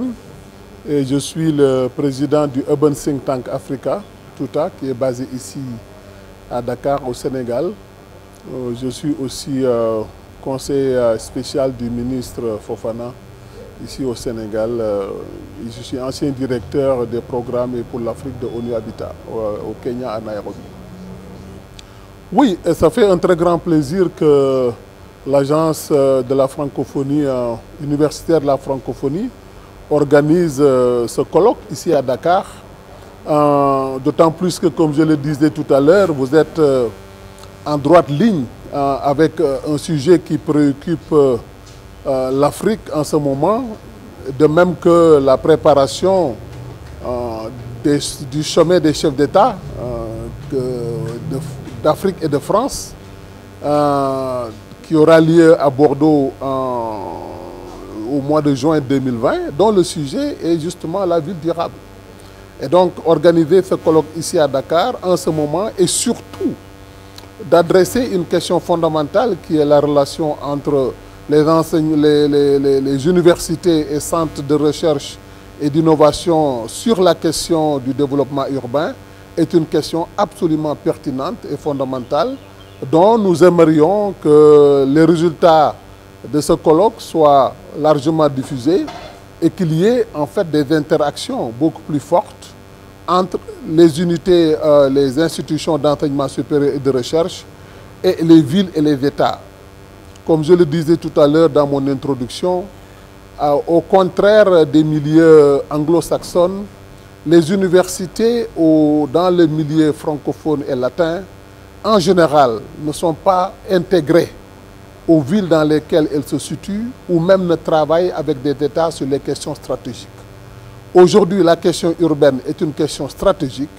Kane et je suis le président du Urban Think Tank Africa, TOUTA, qui est basé ici à Dakar, au Sénégal. Je suis aussi conseiller spécial du ministre Fofana, ici au Sénégal. Je suis ancien directeur des programmes pour l'Afrique de ONU Habitat, au Kenya, à Nairobi. Oui, et ça fait un très grand plaisir que l'agence de la francophonie, universitaire de la francophonie, organise ce colloque ici à Dakar. D'autant plus que, comme je le disais tout à l'heure, vous êtes en droite ligne avec un sujet qui préoccupe l'Afrique en ce moment, de même que la préparation du sommet des chefs d'État d'Afrique et de France, qui aura lieu à Bordeaux au mois de juin 2020, dont le sujet est justement la ville durable. Et donc, organiser ce colloque ici à Dakar en ce moment et surtout d'adresser une question fondamentale qui est la relation entre les universités et centres de recherche et d'innovation sur la question du développement urbain est une question absolument pertinente et fondamentale dont nous aimerions que les résultats de ce colloque soient largement diffusés et qu'il y ait en fait des interactions beaucoup plus fortes entre les unités, les institutions d'enseignement supérieur et de recherche et les villes et les États. Comme je le disais tout à l'heure dans mon introduction, au contraire des milieux anglo-saxons, les universités dans les milieux francophones et latins, en général, ne sont pas intégrées aux villes dans lesquelles elles se situent ou même ne travaillent avec des États sur les questions stratégiques. Aujourd'hui, la question urbaine est une question stratégique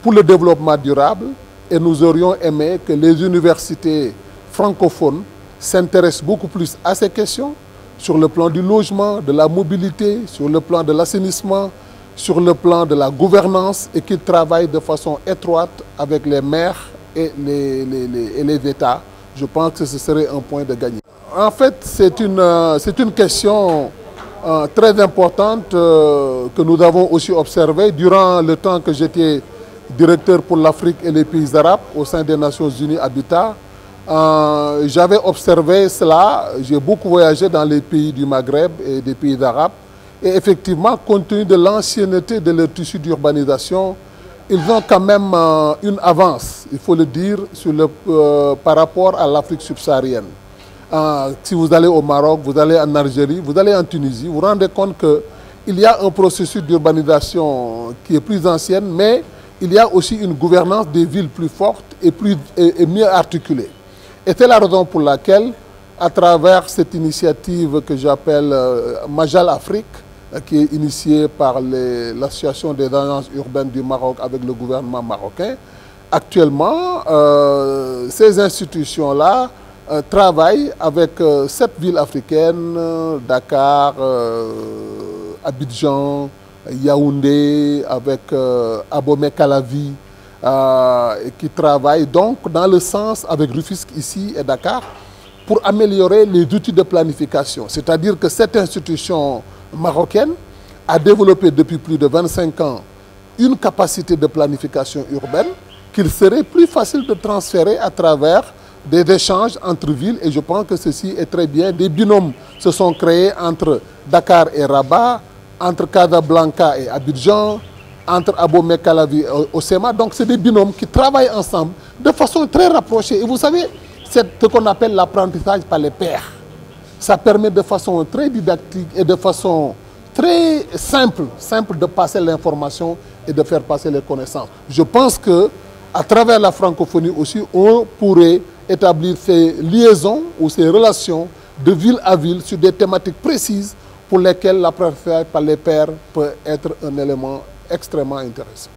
pour le développement durable et nous aurions aimé que les universités francophones s'intéressent beaucoup plus à ces questions sur le plan du logement, de la mobilité, sur le plan de l'assainissement, sur le plan de la gouvernance et qu'ils travaillent de façon étroite avec les maires et les États. Je pense que ce serait un point de gagner. En fait, c'est une question très importante que nous avons aussi observée durant le temps que j'étais directeur pour l'Afrique et les pays arabes au sein des Nations Unies Habitat. J'avais observé cela, j'ai beaucoup voyagé dans les pays du Maghreb et des pays arabes. Et effectivement, compte tenu de l'ancienneté de leur tissu d'urbanisation, ils ont quand même une avance, il faut le dire, par rapport à l'Afrique subsaharienne. Si vous allez au Maroc, vous allez en Algérie, vous allez en Tunisie, vous vous rendez compte qu'il y a un processus d'urbanisation qui est plus ancien, mais il y a aussi une gouvernance des villes plus forte et mieux articulée. Et c'est la raison pour laquelle, à travers cette initiative que j'appelle Majal Afrique, qui est initiée par l'Association des agences urbaines du Maroc avec le gouvernement marocain, actuellement, ces institutions-là travaillent avec 7 villes africaines, Dakar, Abidjan, Yaoundé, avec Abomey-Calavi, qui travaillent donc dans le sens avec Rufisque ici et Dakar pour améliorer les outils de planification. C'est-à-dire que cette institution marocaine a développé depuis plus de 25 ans une capacité de planification urbaine qu'il serait plus facile de transférer à travers des échanges entre villes et je pense que ceci est très bien. Des binômes se sont créés entre Dakar et Rabat, entre Casablanca et Abidjan, entre Abomey-Calavi et Osema. Donc c'est des binômes qui travaillent ensemble de façon très rapprochée. Et vous savez, c'est ce qu'on appelle l'apprentissage par les pairs. Ça permet de façon très didactique et de façon très simple de passer l'information et de faire passer les connaissances. Je pense qu'à travers la francophonie aussi, on pourrait établir ces liaisons ou ces relations de ville à ville sur des thématiques précises pour lesquelles l'apprentissage par les pairs peut être un élément extrêmement intéressant.